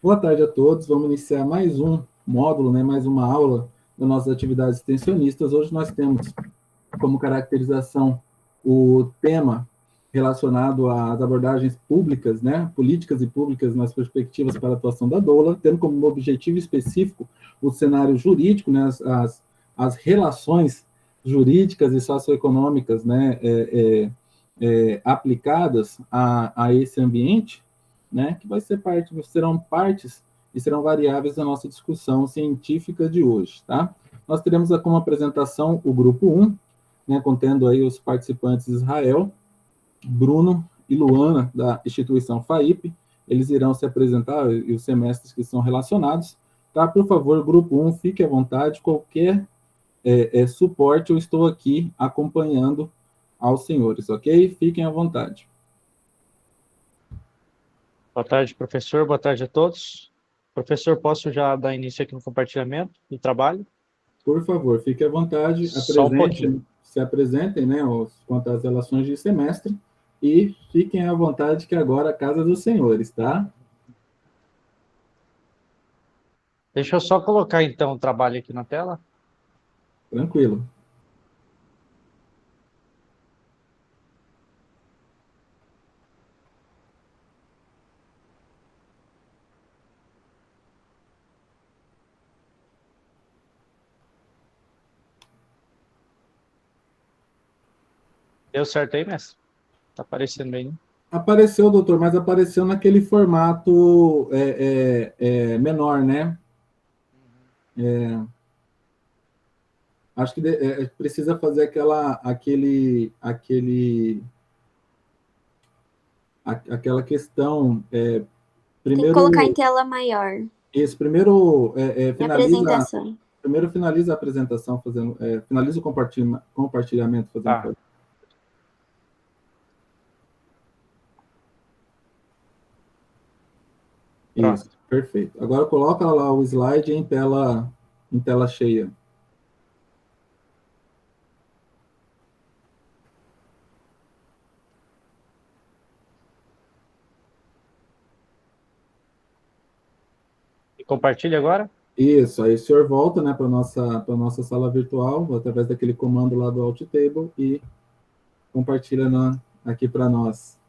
Boa tarde a todos. Vamos iniciar mais um módulo, né, mais uma aula das nossas atividades extensionistas. Hoje nós temos como caracterização o tema relacionado às abordagens públicas, né, políticas e públicas nas perspectivas para a atuação da doula, tendo como objetivo específico o cenário jurídico, né, as relações jurídicas e socioeconômicas, né, aplicadas a esse ambiente, né, que serão partes e serão variáveis da nossa discussão científica de hoje, tá? Nós teremos como apresentação o grupo 1, né, contendo aí os participantes Israel, Bruno e Luana, da instituição FAIP. Eles irão se apresentar, e os semestres que são relacionados, tá? Por favor, grupo 1, fique à vontade, qualquer suporte, eu estou aqui acompanhando aos senhores, ok? Fiquem à vontade. Boa tarde, professor. Boa tarde a todos. Professor, posso já dar início aqui no compartilhamento do trabalho? Por favor, fique à vontade, se apresentem, né, quanto às relações de semestre, e fiquem à vontade que agora é a casa dos senhores, tá? Deixa eu só colocar, então, o trabalho aqui na tela. Tranquilo. Deu certo aí, mestre? Tá aparecendo bem, né? Apareceu, doutor, mas apareceu naquele formato menor, né? Acho que precisa fazer aquela questão. Tem que colocar em tela maior. Isso, primeiro apresentação. Primeiro finaliza a apresentação, finaliza o compartilhamento fazendo. Isso, perfeito. Agora coloca lá o slide em tela cheia. E compartilha agora? Isso, aí o senhor volta, né, para nossa sala virtual, através daquele comando lá do Alt Table, e compartilha aqui para nós.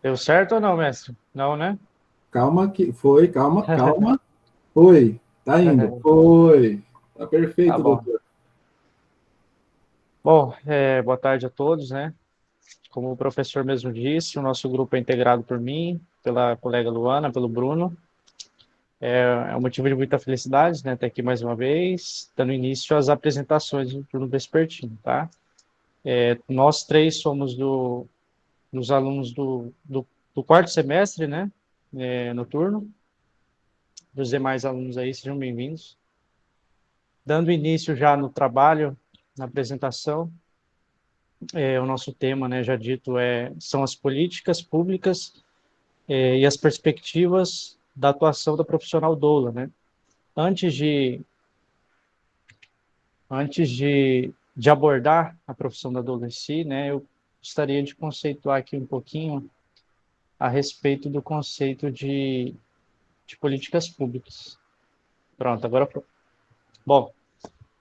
Deu certo ou não, mestre? Não, né? Calma. Foi, tá indo. Foi. Tá perfeito, Tá bom. doutor. Bom, boa tarde a todos, né? Como o professor mesmo disse, o nosso grupo é integrado por mim, pela colega Luana, pelo Bruno. É um motivo de muita felicidade, né? Estar aqui mais uma vez, dando início às apresentações do turno vespertino, tá? Nós três somos dos alunos do quarto semestre, né? Noturno. Os demais alunos aí, sejam bem-vindos. Dando início já no trabalho, na apresentação, o nosso tema, né, já dito, são as políticas públicas e as perspectivas da atuação da profissional doula, né? Antes de abordar a profissão da doula em si, né, eu gostaria de conceituar aqui um pouquinho a respeito do conceito de políticas públicas. Pronto, agora... Bom,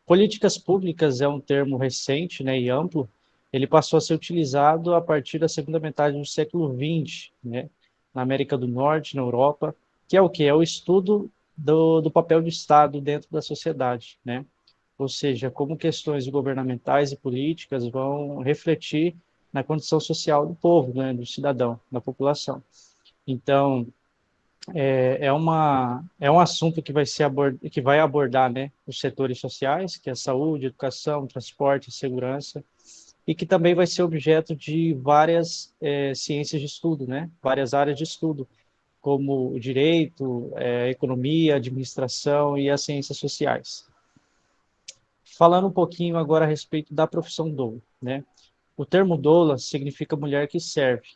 políticas públicas é um termo recente, né, e amplo. Ele passou a ser utilizado a partir da segunda metade do século XX, né, na América do Norte, na Europa, que é o quê? É o estudo do papel do Estado dentro da sociedade, né? Ou seja, como questões governamentais e políticas vão refletir na condição social do povo, né, do cidadão, da população. Então, é um assunto que vai abordar, né, os setores sociais, que é a saúde, educação, transporte, segurança, e que também vai ser objeto de várias ciências de estudo, né, várias áreas de estudo, como o direito, economia, administração e as ciências sociais. Falando um pouquinho agora a respeito da profissão doula, né? O termo doula significa mulher que serve.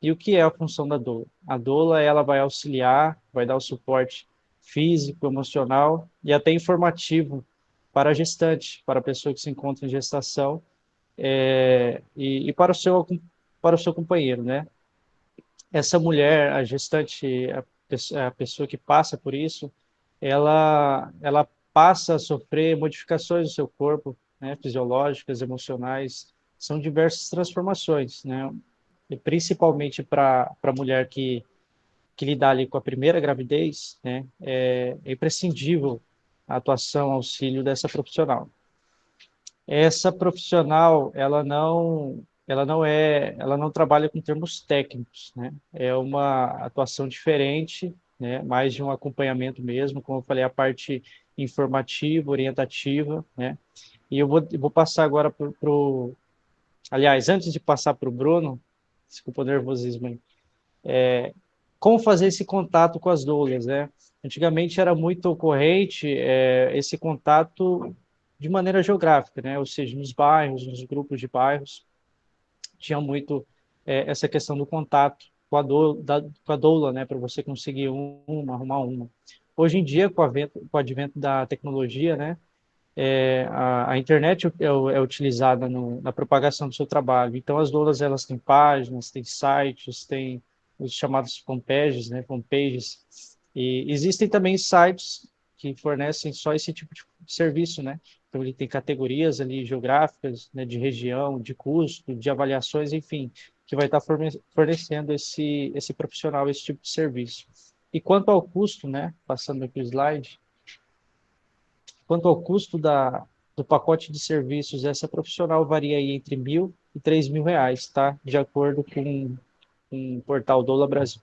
E o que é a função da doula? A doula, ela vai auxiliar, vai dar o suporte físico, emocional e até informativo para a gestante, para a pessoa que se encontra em gestação, e para para o seu companheiro, né? Essa mulher, a gestante, a pessoa que passa por isso, ela passa a sofrer modificações do seu corpo, né, fisiológicas, emocionais, são diversas transformações, né? E principalmente para a mulher que lidar ali com a primeira gravidez, né, é imprescindível a atuação, auxílio dessa profissional. Essa profissional, ela não trabalha com termos técnicos, né? É uma atuação diferente, né? Mais de um acompanhamento mesmo, como eu falei, a parte informativa, orientativa, né? E eu vou passar agora aliás, antes de passar para o Bruno, desculpa o nervosismo aí, como fazer esse contato com as doulas, né? Antigamente era muito ocorrente esse contato de maneira geográfica, né? Ou seja, nos bairros, nos grupos de bairros, tinha muito essa questão do contato com a doula, né? Para você conseguir arrumar uma. Hoje em dia, com o advento da tecnologia, né? A internet é utilizada na propagação do seu trabalho. Então, as doulas, elas têm páginas, têm sites, têm os chamados fanpages, né, fanpages, e existem também sites que fornecem só esse tipo de serviço, né? Então, ele tem categorias ali geográficas, né, de região, de custo, de avaliações, enfim, que vai estar fornecendo esse profissional, esse tipo de serviço. E quanto ao custo, né, passando aqui o slide, quanto ao custo do pacote de serviços, essa profissional varia aí entre R$ 1.000 e R$ 3.000, tá? De acordo com o portal Doula Brasil.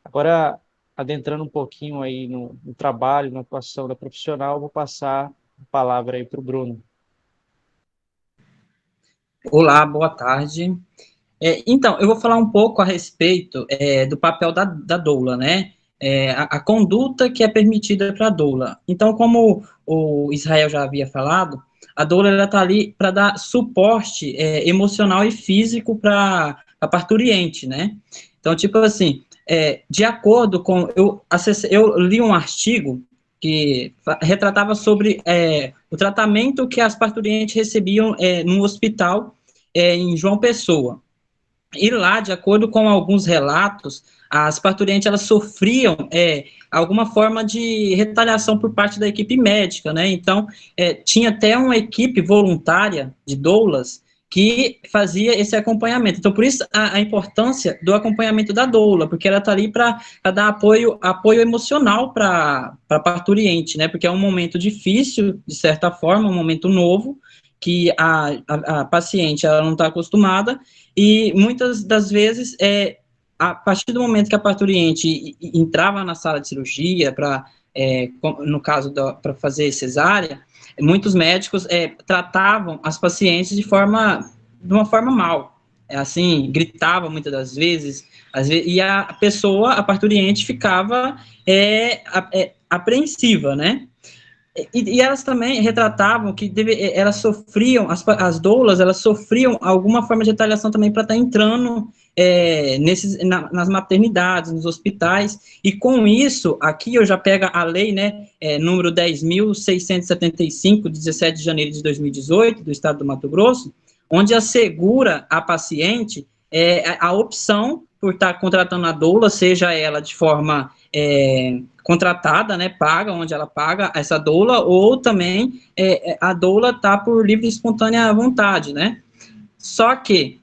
Agora, adentrando um pouquinho aí no trabalho, na atuação da profissional, vou passar a palavra aí para o Bruno. Olá, boa tarde. Então, eu vou falar um pouco a respeito do papel da doula, né? A conduta que é permitida para a doula. Então, como o Israel já havia falado, a doula está ali para dar suporte emocional e físico para a parturiente, né? Então, tipo assim, de acordo com... Eu li um artigo que retratava sobre o tratamento que as parturientes recebiam no hospital em João Pessoa. E lá, de acordo com alguns relatos, as parturientes, elas sofriam alguma forma de retaliação por parte da equipe médica, né? Então, tinha até uma equipe voluntária de doulas que fazia esse acompanhamento. Então, por isso, a importância do acompanhamento da doula, porque ela está ali para dar apoio emocional para a parturiente, né? Porque é um momento difícil, de certa forma, um momento novo, que a paciente ela não está acostumada, e muitas das vezes, a partir do momento que a parturiente entrava na sala de cirurgia, no caso, para fazer cesárea, muitos médicos tratavam as pacientes de uma forma mal, assim, gritava muitas das vezes, e a parturiente ficava apreensiva, né? E elas também retratavam que elas sofriam, as doulas, elas sofriam alguma forma de retaliação também para estar entrando nas maternidades, nos hospitais, e com isso, aqui eu já pego a lei, né, número 10.675, 17 de janeiro de 2018, do estado do Mato Grosso, onde assegura a paciente a opção por estar contratando a doula, seja ela de forma contratada, né, paga, onde ela paga essa doula, ou também a doula está por livre e espontânea vontade, né? Só que,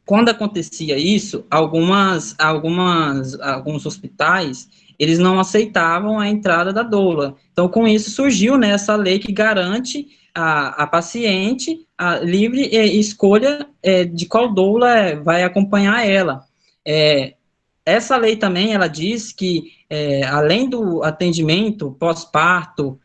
quando acontecia isso, alguns hospitais, eles não aceitavam a entrada da doula. Então, com isso, surgiu, né, essa lei que garante a paciente a livre escolha de qual doula vai acompanhar ela. Essa lei também, ela diz que, além do atendimento pós-parto,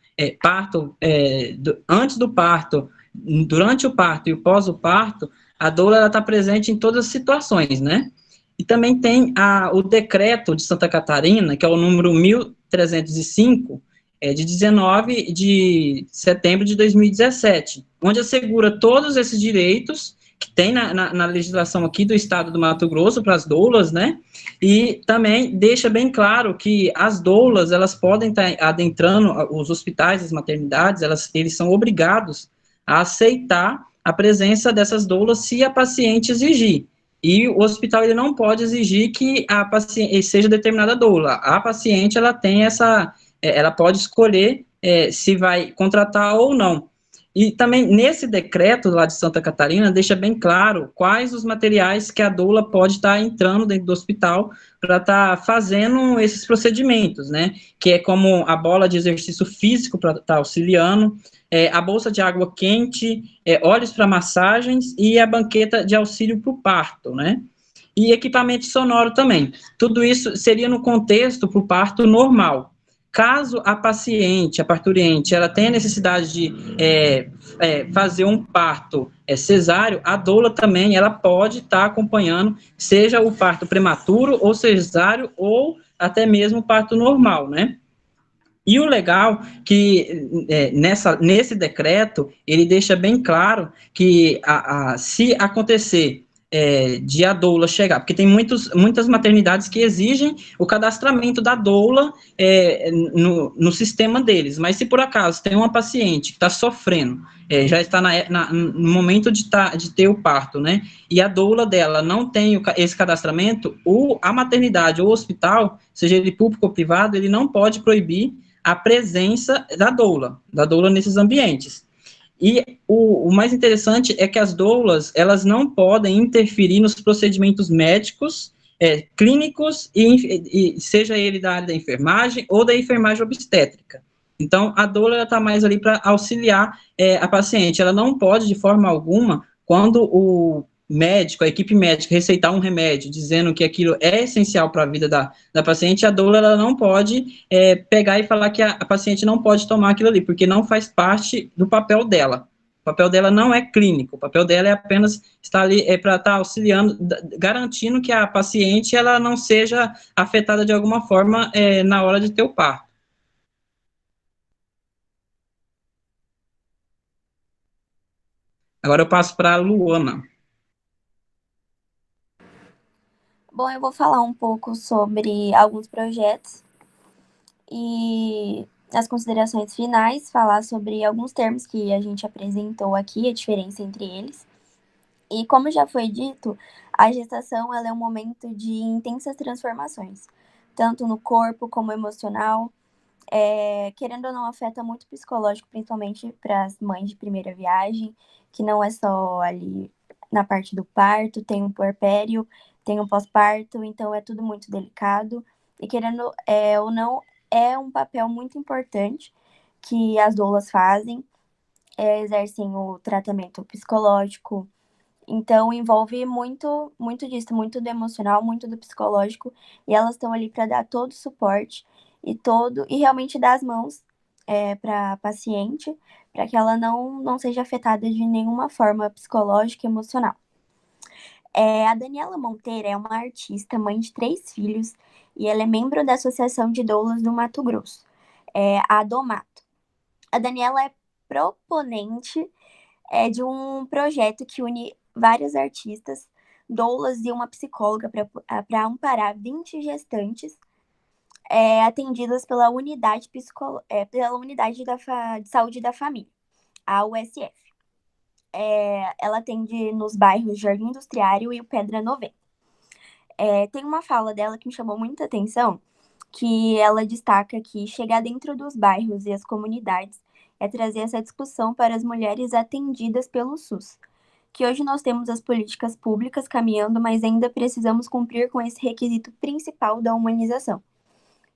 antes do parto, durante o parto e pós o parto, a doula está presente em todas as situações, né? E também tem o decreto de Santa Catarina, que é o número 1305, de 19 de setembro de 2017, onde assegura todos esses direitos que tem na legislação aqui do estado do Mato Grosso para as doulas, né? E também deixa bem claro que as doulas, elas podem estar adentrando os hospitais, as maternidades, eles são obrigados a aceitar a presença dessas doulas se a paciente exigir. E o hospital ele não pode exigir que a paciente seja determinada doula. A paciente ela tem ela pode escolher se vai contratar ou não. E também nesse decreto lá de Santa Catarina deixa bem claro quais os materiais que a doula pode estar entrando dentro do hospital para estar fazendo esses procedimentos, né? Que é como a bola de exercício físico para estar auxiliando, a bolsa de água quente, óleos para massagens e a banqueta de auxílio para o parto, né? E equipamento sonoro também. Tudo isso seria no contexto para o parto normal. Caso a paciente, a parturiente, ela tenha necessidade de fazer um parto cesáreo, a doula também, ela pode estar acompanhando, seja o parto prematuro, ou cesáreo, ou até mesmo o parto normal, né? E o legal que nesse decreto, ele deixa bem claro que se acontecer de a doula chegar, porque tem muitas maternidades que exigem o cadastramento da doula no sistema deles, mas se por acaso tem uma paciente que está sofrendo, já está no momento de ter o parto, né, e a doula dela não tem esse cadastramento, a maternidade ou o hospital, seja ele público ou privado, ele não pode proibir a presença da doula nesses ambientes. E o mais interessante é que as doulas, elas não podem interferir nos procedimentos médicos, clínicos, e seja ele da área da enfermagem ou da enfermagem obstétrica. Então, a doula está mais ali para auxiliar a paciente. Ela não pode, de forma alguma, quando o médico, a equipe médica, receitar um remédio dizendo que aquilo é essencial para a vida da paciente, a doula ela não pode pegar e falar que a paciente não pode tomar aquilo ali, porque não faz parte do papel dela. O papel dela não é clínico, o papel dela é apenas estar ali para estar auxiliando, garantindo que a paciente ela não seja afetada de alguma forma na hora de ter o parto. Agora eu passo para a Luana. Bom, eu vou falar um pouco sobre alguns projetos e as considerações finais, falar sobre alguns termos que a gente apresentou aqui, a diferença entre eles. E como já foi dito, a gestação ela é um momento de intensas transformações, tanto no corpo como emocional. Querendo ou não, afeta muito o psicológico, principalmente para as mães de primeira viagem, que não é só ali na parte do parto, tem um puerpério, tem um pós-parto, então é tudo muito delicado. E querendo ou não, é um papel muito importante que as doulas fazem, exercem o tratamento psicológico. Então envolve muito, muito disso, muito do emocional, muito do psicológico, e elas estão ali para dar todo o suporte e realmente dar as mãos para a paciente, para que ela não seja afetada de nenhuma forma psicológica e emocional. A Daniela Monteiro é uma artista, mãe de 3 filhos, e ela é membro da Associação de Doulas do Mato Grosso, a Domato. A Daniela é proponente de um projeto que une vários artistas, doulas e uma psicóloga para amparar 20 gestantes atendidas pela unidade, de saúde da família, a USF. Ela atende nos bairros Jardim Industriário e o Pedra 90. Tem uma fala dela que me chamou muita atenção, que ela destaca que chegar dentro dos bairros e as comunidades é trazer essa discussão para as mulheres atendidas pelo SUS. Que hoje nós temos as políticas públicas caminhando, mas ainda precisamos cumprir com esse requisito principal da humanização.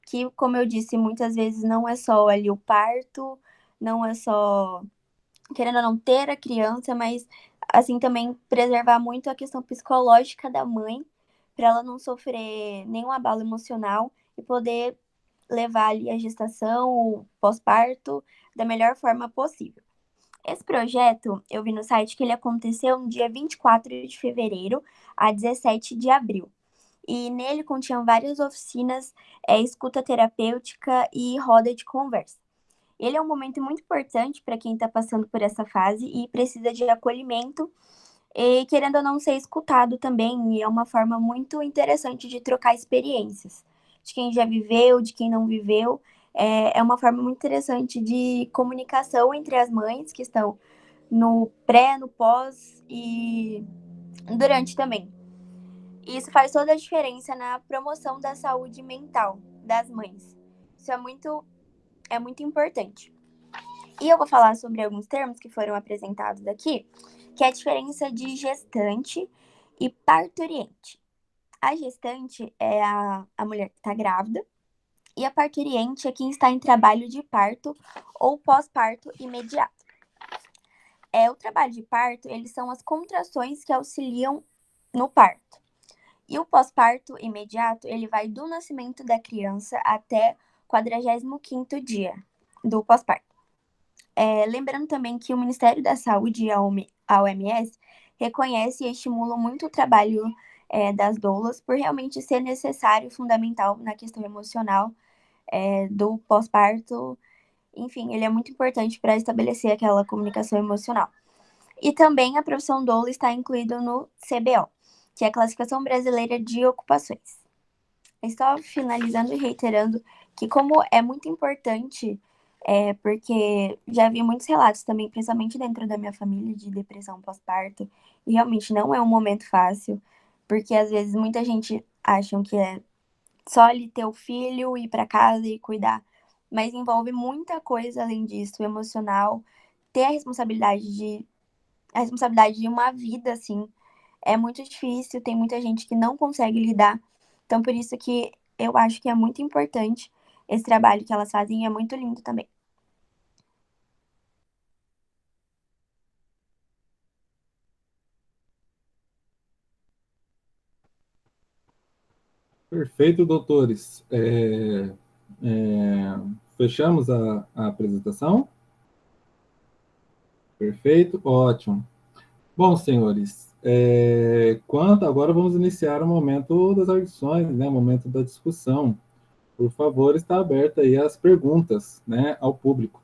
Que, como eu disse, muitas vezes não é só ali o parto, não é só querendo ou não ter a criança, mas assim também preservar muito a questão psicológica da mãe, para ela não sofrer nenhum abalo emocional e poder levar ali a gestação, o pós-parto, da melhor forma possível. Esse projeto, eu vi no site que ele aconteceu no dia 24 de fevereiro a 17 de abril. E nele continham várias oficinas, escuta terapêutica e roda de conversa. Ele é um momento muito importante para quem está passando por essa fase e precisa de acolhimento e querendo ou não ser escutado também. E é uma forma muito interessante de trocar experiências. De quem já viveu, de quem não viveu. É uma forma muito interessante de comunicação entre as mães que estão no pré, no pós e durante também. E isso faz toda a diferença na promoção da saúde mental das mães. Isso é muito importante. E eu vou falar sobre alguns termos que foram apresentados aqui, que é a diferença de gestante e parturiente. A gestante é a mulher que está grávida, e a parturiente é quem está em trabalho de parto ou pós-parto imediato. O trabalho de parto, eles são as contrações que auxiliam no parto. E o pós-parto imediato, ele vai do nascimento da criança até o 45º dia do pós-parto. Lembrando também que o Ministério da Saúde e a OMS reconhece e estimulam muito o trabalho das doulas por realmente ser necessário e fundamental na questão emocional do pós-parto. Enfim, ele é muito importante para estabelecer aquela comunicação emocional. E também a profissão doula está incluída no CBO, que é a Classificação Brasileira de Ocupações. Só finalizando e reiterando que como é muito importante, porque já vi muitos relatos também, principalmente dentro da minha família, de depressão pós-parto, e realmente não é um momento fácil, porque às vezes muita gente acha que é só ali ter o filho, ir para casa e cuidar, mas envolve muita coisa além disso, emocional, ter a responsabilidade de uma vida, assim, é muito difícil, tem muita gente que não consegue lidar. Então, por isso que eu acho que é muito importante esse trabalho que elas fazem e é muito lindo também. Perfeito, doutores. Fechamos a apresentação? Perfeito, ótimo. Bom, senhores, agora vamos iniciar o momento das arguições, né, o momento da discussão. Por favor, está aberta aí as perguntas, né, ao público.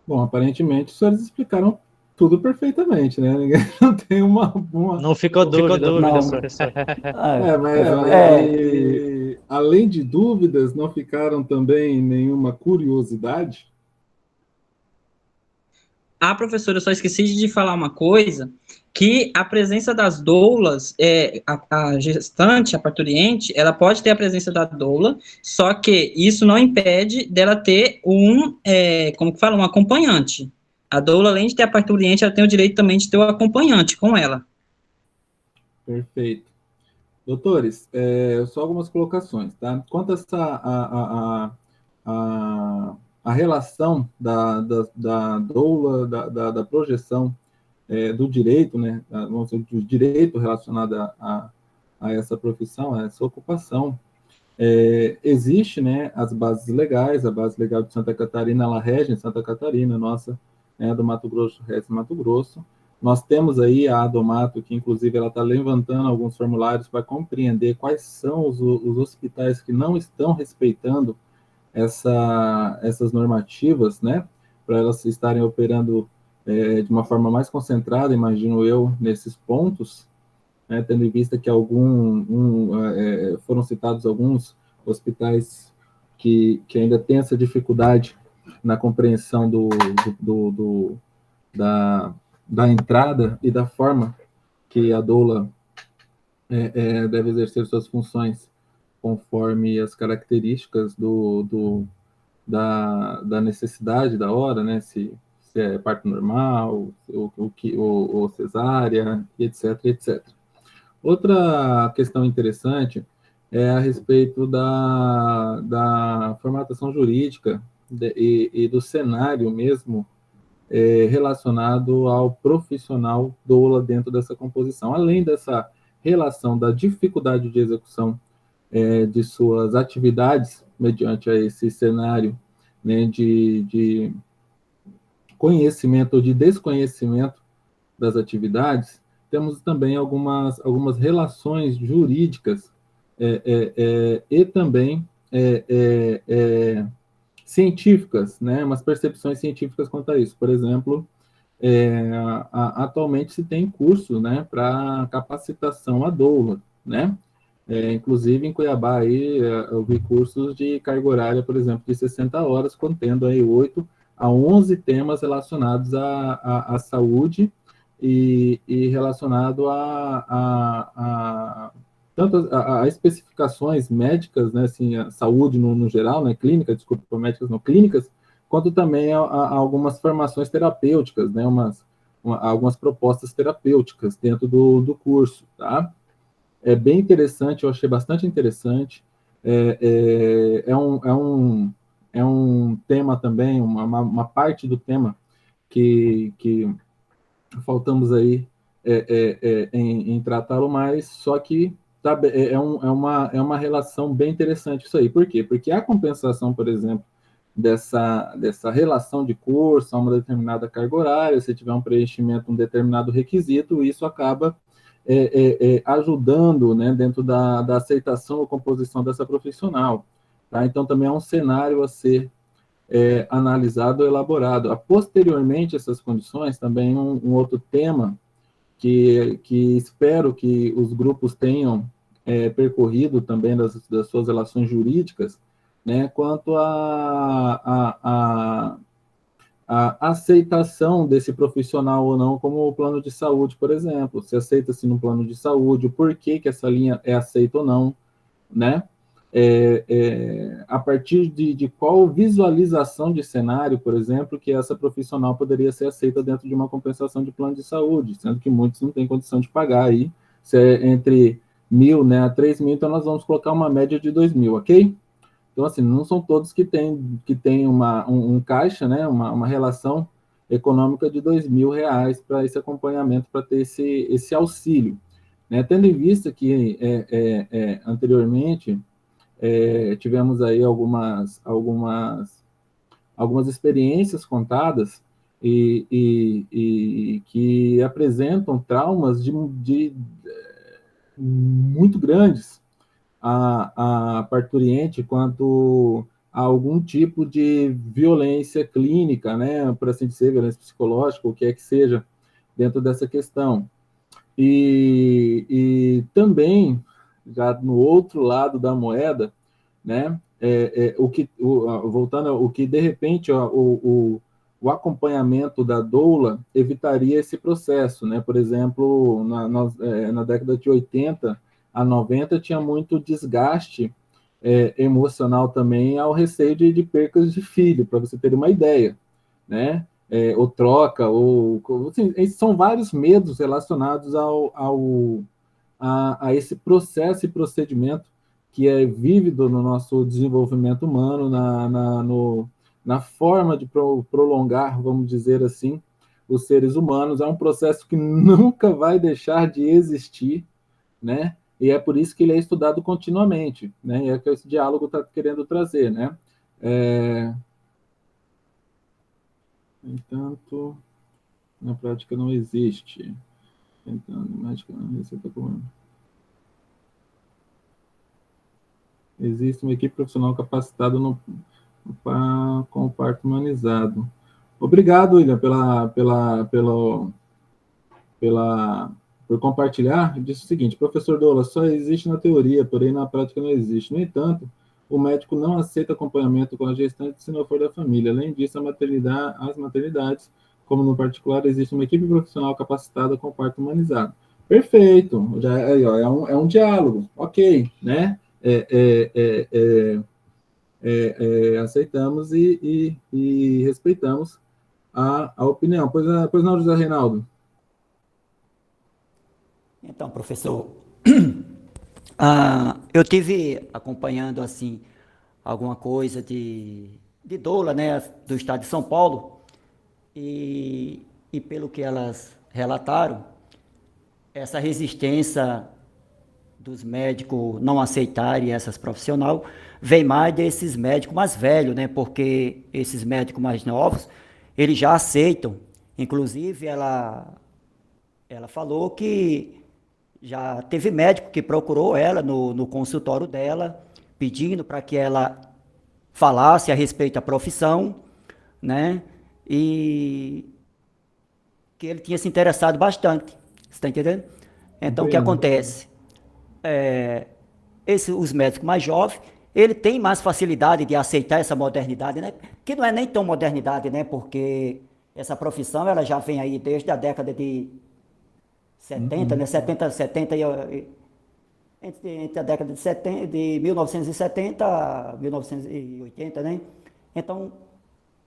Bom, aparentemente os senhores explicaram tudo perfeitamente, né? Ninguém não tem Não ficou dúvida, professor. Além de dúvidas, não ficaram também nenhuma curiosidade? Professora, eu só esqueci de falar uma coisa, que a presença das doulas, a gestante, a parturiente, ela pode ter a presença da doula, só que isso não impede dela ter um acompanhante. A doula, além de ter a parturiente, ela tem o direito também de ter o acompanhante com ela. Perfeito. Doutores, só algumas colocações, tá? Quanto a relação da doula, da projeção do direito, né? Vamos dizer, do direito relacionado a essa profissão, a essa ocupação, existe, né, as bases legais, a base legal de Santa Catarina, ela rege em Santa Catarina, nossa, do Mato Grosso, rege Mato Grosso. Nós temos aí a Adomato, que inclusive ela está levantando alguns formulários para compreender quais são os hospitais que não estão respeitando essas normativas, né, para elas estarem operando de uma forma mais concentrada, imagino eu, nesses pontos, né, tendo em vista que foram citados alguns hospitais que ainda têm essa dificuldade na compreensão da entrada e da forma que a doula deve exercer suas funções conforme as características da necessidade da hora, né? Se é parto normal, ou cesárea, etc, etc. Outra questão interessante é a respeito da formatação jurídica e do cenário mesmo relacionado ao profissional doula dentro dessa composição. Além dessa relação da dificuldade de execução de suas atividades mediante a esse cenário, né, de conhecimento ou de desconhecimento das atividades, temos também algumas relações jurídicas e também científicas, né, umas percepções científicas quanto a isso. Por exemplo, atualmente se tem curso, né, para capacitação à doula, né, Inclusive, em Cuiabá, aí, eu vi cursos de carga horária, por exemplo, de 60 horas, contendo aí 8 a 11 temas relacionados à saúde e relacionado tanto a especificações médicas, né, assim, a saúde no geral, né, clínica, desculpa, médicas não clínicas, quanto também a algumas formações terapêuticas, né, algumas propostas terapêuticas dentro do curso, tá? É bem interessante, eu achei bastante interessante. É um tema também, uma parte do tema que faltamos aí em tratá-lo mais, só que é uma relação bem interessante isso aí. Por quê? Porque a compensação, por exemplo, dessa relação de curso a uma determinada carga horária, se tiver um preenchimento, um determinado requisito, isso acaba ajudando, né, dentro da aceitação ou composição dessa profissional. Tá? Então, também é um cenário a ser analisado ou elaborado. Posteriormente, essas condições, também um outro tema que espero que os grupos tenham percorrido também das suas relações jurídicas, né, quanto a aceitação desse profissional ou não como plano de saúde, por exemplo. Se aceita-se no plano de saúde, o porquê que essa linha é aceita ou não, né? A partir de qual visualização de cenário, por exemplo, que essa profissional poderia ser aceita dentro de uma compensação de plano de saúde, sendo que muitos não têm condição de pagar aí, se é entre 1.000, né, a 3.000, então nós vamos colocar uma média de 2.000, ok? Então, assim, não são todos que têm um caixa, né, uma relação econômica de R$ 2.000 para esse acompanhamento, para ter esse auxílio. Né? Tendo em vista que, anteriormente, tivemos aí algumas experiências contadas e que apresentam traumas muito grandes a parturiente quanto a algum tipo de violência clínica, né, por assim dizer, violência psicológica, o que é que seja, dentro dessa questão. E também, já no outro lado da moeda, né, voltando ao que, de repente, o acompanhamento da doula evitaria esse processo, né? Por exemplo, na década de 80 a 90 tinha muito desgaste emocional também ao receio de percas de filho, para você ter uma ideia, né? Ou troca, assim, são vários medos relacionados a esse processo e procedimento que é vívido no nosso desenvolvimento humano, na forma de prolongar, vamos dizer assim, os seres humanos. É um processo que nunca vai deixar de existir, né? E é por isso que ele é estudado continuamente, né? E é que esse diálogo está querendo trazer, né? Entanto, na prática não existe. Então, mágica não receita comum. Existe uma equipe profissional capacitada com o parto humanizado. Obrigado, William, por compartilhar. Disse o seguinte: professor Douglas, só existe na teoria, porém na prática não existe. No entanto, o médico não aceita acompanhamento com a gestante se não for da família. Além disso, as maternidades, como no particular, existe uma equipe profissional capacitada com o parto humanizado. Perfeito, já é um diálogo, ok, né? Aceitamos e respeitamos a opinião. Pois não, José Reinaldo? Então, professor, eu tive acompanhando assim alguma coisa de doula, né, do estado de São Paulo, e pelo que elas relataram, essa resistência dos médicos não aceitarem essas profissionais vem mais desses médicos mais velhos, né? Porque esses médicos mais novos, eles já aceitam. Inclusive, ela falou que já teve médico que procurou ela no consultório dela, pedindo para que ela falasse a respeito da profissão, né? E que ele tinha se interessado bastante. Você está entendendo? Então, o que acontece? os médicos mais jovens, ele tem mais facilidade de aceitar essa modernidade, né? Que não é nem tão modernidade, né? Porque essa profissão, ela já vem aí desde a década de 70, né? 70 entre a década de 70, de 1970 a 1980, né? Então,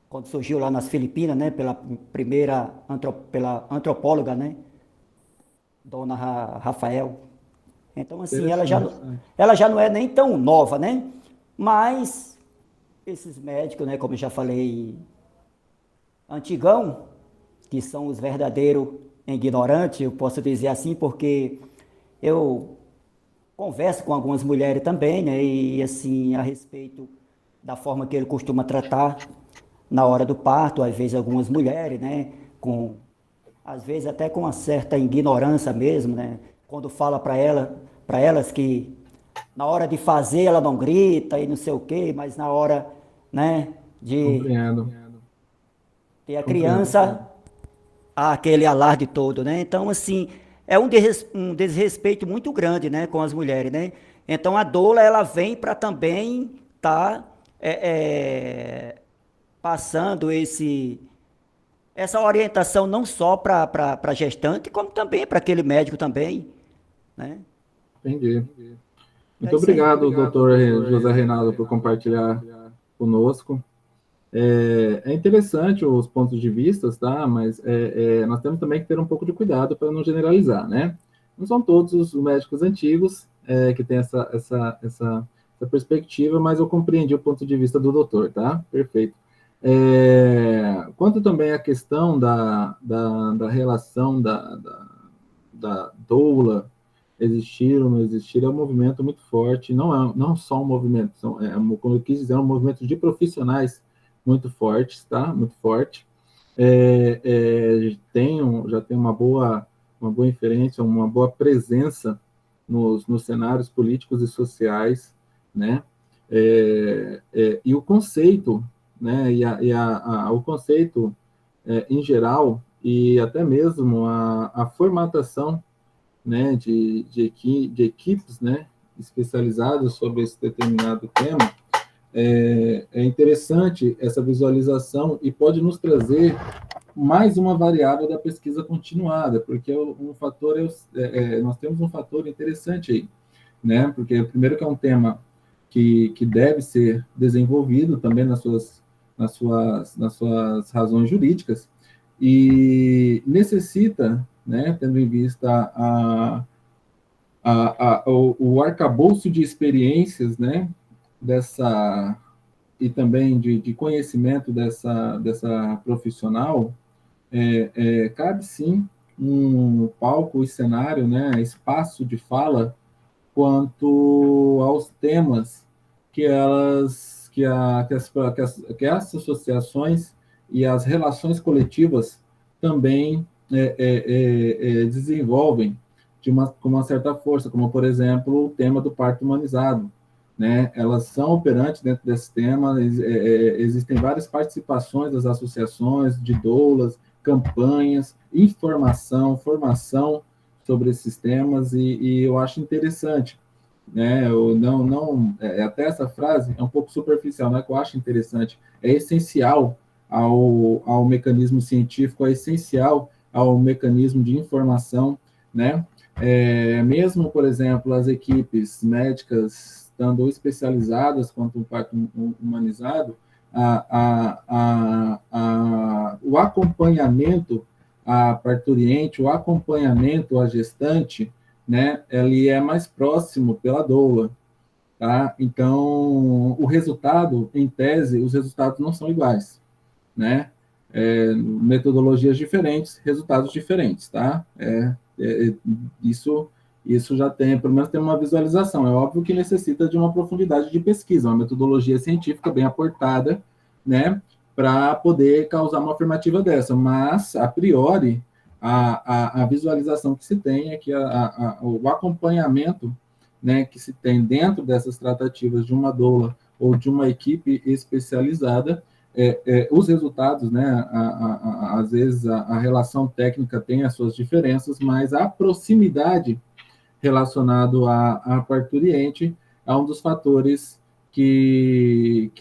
quando surgiu lá nas Filipinas, né? Pela antropóloga, né? Dona Rafael. Então, assim, ela já não é nem tão nova, né? Mas esses médicos, né, como eu já falei, antigão, que são os verdadeiros ignorantes, eu posso dizer assim, porque eu converso com algumas mulheres também, né, e assim, a respeito da forma que ele costuma tratar na hora do parto, às vezes algumas mulheres, né, às vezes até com uma certa ignorância mesmo, né, quando fala para elas que na hora de fazer ela não grita e não sei o quê, mas na hora, né, de ter a criança, há aquele alarde todo, né? Então, assim, é um desrespeito muito grande, né, com as mulheres, né? Então, a doula, ela vem para também estar passando essa orientação não só para a gestante, como também para aquele médico também, né? Entendi. Muito obrigado, doutor José Reinaldo, por compartilhar conosco. É interessante os pontos de vista, tá? Mas nós temos também que ter um pouco de cuidado para não generalizar, né? Não são todos os médicos antigos que têm essa perspectiva, mas eu compreendi o ponto de vista do doutor, tá? Perfeito. Quanto também à questão da relação da doula, existir ou não existir, é um movimento muito forte, não só um movimento, como eu quis dizer, é um movimento de profissionais muito fortes, tá? Muito forte. Já tem uma boa inferência, uma boa presença nos cenários políticos e sociais, né? E o conceito, né? O conceito em geral, e até mesmo a formatação, né, de equipes, né, especializadas sobre esse determinado tema, é interessante essa visualização e pode nos trazer mais uma variável da pesquisa continuada, porque nós temos um fator interessante aí, né, porque primeiro que é um tema que deve ser desenvolvido também nas suas razões jurídicas, e necessita, né, tendo em vista o arcabouço de experiências, né, e também de conhecimento dessa profissional, cabe sim um palco e cenário, né, espaço de fala quanto aos temas que as associações e as relações coletivas também desenvolvem com uma certa força, como, por exemplo, o tema do parto humanizado, né? Elas são operantes dentro desse tema, existem várias participações das associações, de doulas, campanhas, formação sobre esses temas, e eu acho interessante, né? Até essa frase é um pouco superficial, não é que eu acho interessante, é essencial ao mecanismo científico, é essencial ao mecanismo de informação, né? Mesmo, por exemplo, as equipes médicas estando especializadas quanto ao parto humanizado, o acompanhamento à parturiente, o acompanhamento à gestante, né, ele é mais próximo pela doula, tá? Então, o resultado, em tese, os resultados não são iguais, né? Metodologias diferentes, resultados diferentes, tá? Isso já tem, pelo menos tem uma visualização. É óbvio que necessita de uma profundidade de pesquisa, uma metodologia científica bem aportada, né, para poder causar uma afirmativa dessa. Mas, a priori, a visualização que se tem é que o acompanhamento, né, que se tem dentro dessas tratativas de uma doula ou de uma equipe especializada, os resultados, né, às vezes a relação técnica tem as suas diferenças, mas a proximidade relacionado à parturiente é um dos fatores que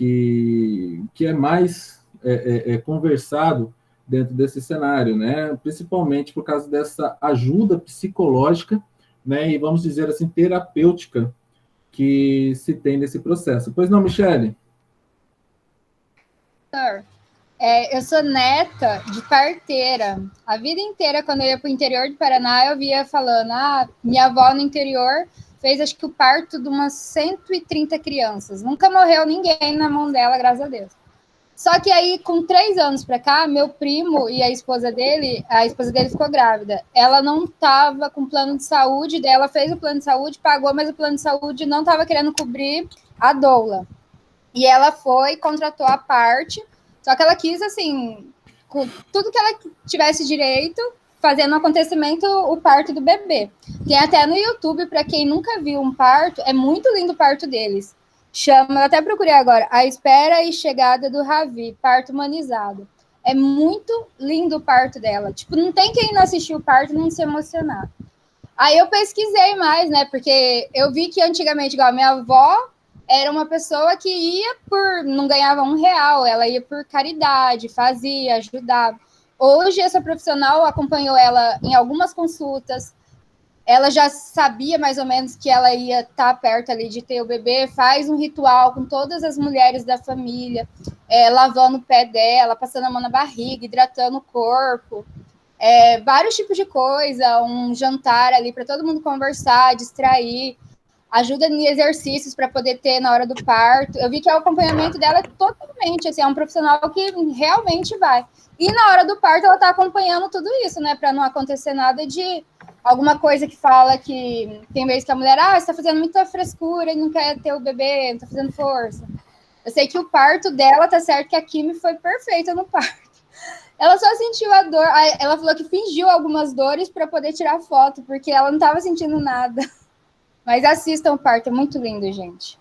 é mais conversado dentro desse cenário, né? Principalmente por causa dessa ajuda psicológica, né? E vamos dizer assim, terapêutica que se tem nesse processo. Pois não, Michele? Eu sou neta de parteira. A vida inteira, quando eu ia para o interior do Paraná, eu via falando, minha avó no interior fez, acho que, o parto de umas 130 crianças. Nunca morreu ninguém na mão dela, graças a Deus. Só que aí, com 3 anos para cá, meu primo e a esposa dele ficou grávida. Ela não estava com plano de saúde, daí ela fez o plano de saúde, pagou, mas o plano de saúde não estava querendo cobrir a doula. E ela foi, contratou a parte, só que ela quis, assim, com tudo que ela tivesse direito, fazendo um acontecimento, o parto do bebê. Tem até no YouTube, para quem nunca viu um parto, é muito lindo o parto deles. Chama, eu até procurei agora, A Espera e Chegada do Ravi, parto humanizado. É muito lindo o parto dela. Tipo, não tem quem não assistiu o parto e não se emocionar. Aí eu pesquisei mais, né? Porque eu vi que antigamente, igual a minha avó, era uma pessoa que ia não ganhava R$1, ela ia por caridade, fazia, ajudava. Hoje, essa profissional acompanhou ela em algumas consultas, ela já sabia mais ou menos que ela ia estar perto ali de ter o bebê, faz um ritual com todas as mulheres da família, lavando o pé dela, passando a mão na barriga, hidratando o corpo, vários tipos de coisa, um jantar ali para todo mundo conversar, distrair, ajuda em exercícios para poder ter na hora do parto. Eu vi que o acompanhamento dela é totalmente, assim, é um profissional que realmente vai. E na hora do parto ela está acompanhando tudo isso, né, para não acontecer nada de alguma coisa que fala que tem vezes que a mulher, você está fazendo muita frescura e não quer ter o bebê, não está fazendo força. Eu sei que o parto dela, tá certo que a Kimi foi perfeita no parto. Ela só sentiu a dor, ela falou que fingiu algumas dores para poder tirar foto, porque ela não estava sentindo nada. Mas assistam o parto, é muito lindo, gente.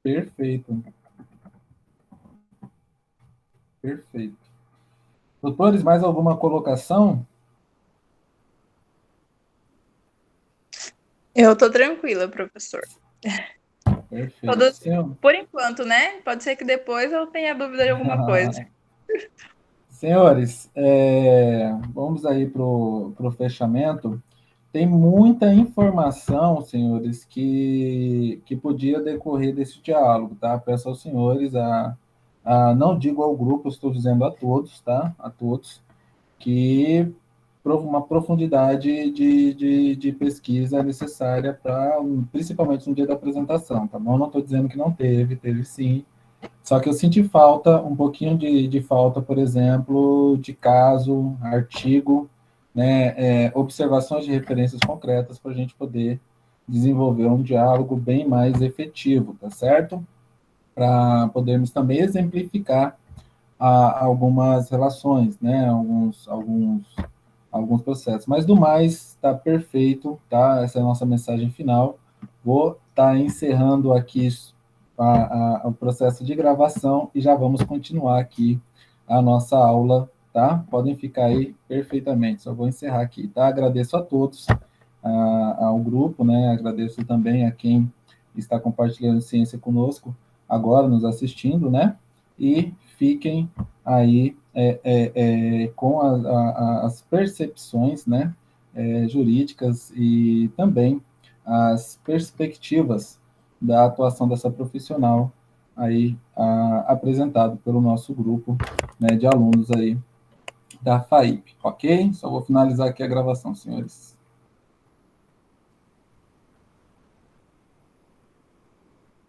Perfeito. Perfeito. Doutores, mais alguma colocação? Eu estou tranquila, professor. Perfeito. Por enquanto, né? Pode ser que depois eu tenha dúvida de alguma coisa. Senhores, vamos aí para o fechamento. Tem muita informação, senhores, que podia decorrer desse diálogo, tá? Peço aos senhores não digo ao grupo, estou dizendo a todos, tá? A todos, que uma profundidade de pesquisa é necessária principalmente no dia da apresentação, tá bom? Não estou dizendo que não teve sim. Só que eu senti falta, um pouquinho de falta, por exemplo, de caso, artigo, né, observações de referências concretas para a gente poder desenvolver um diálogo bem mais efetivo, tá certo? Para podermos também exemplificar algumas relações, né, alguns processos. Mas, do mais, está perfeito, tá? Essa é a nossa mensagem final. Vou estar encerrando aqui o processo de gravação e já vamos continuar aqui a nossa aula, tá? Podem ficar aí perfeitamente, só vou encerrar aqui, tá? Agradeço a todos, ao grupo, né? Agradeço também a quem está compartilhando ciência conosco agora, nos assistindo, né? E fiquem aí com as percepções, né? Jurídicas e também as perspectivas da atuação dessa profissional aí apresentado pelo nosso grupo, né, de alunos aí da FAIP, ok? Só vou finalizar aqui a gravação, senhores.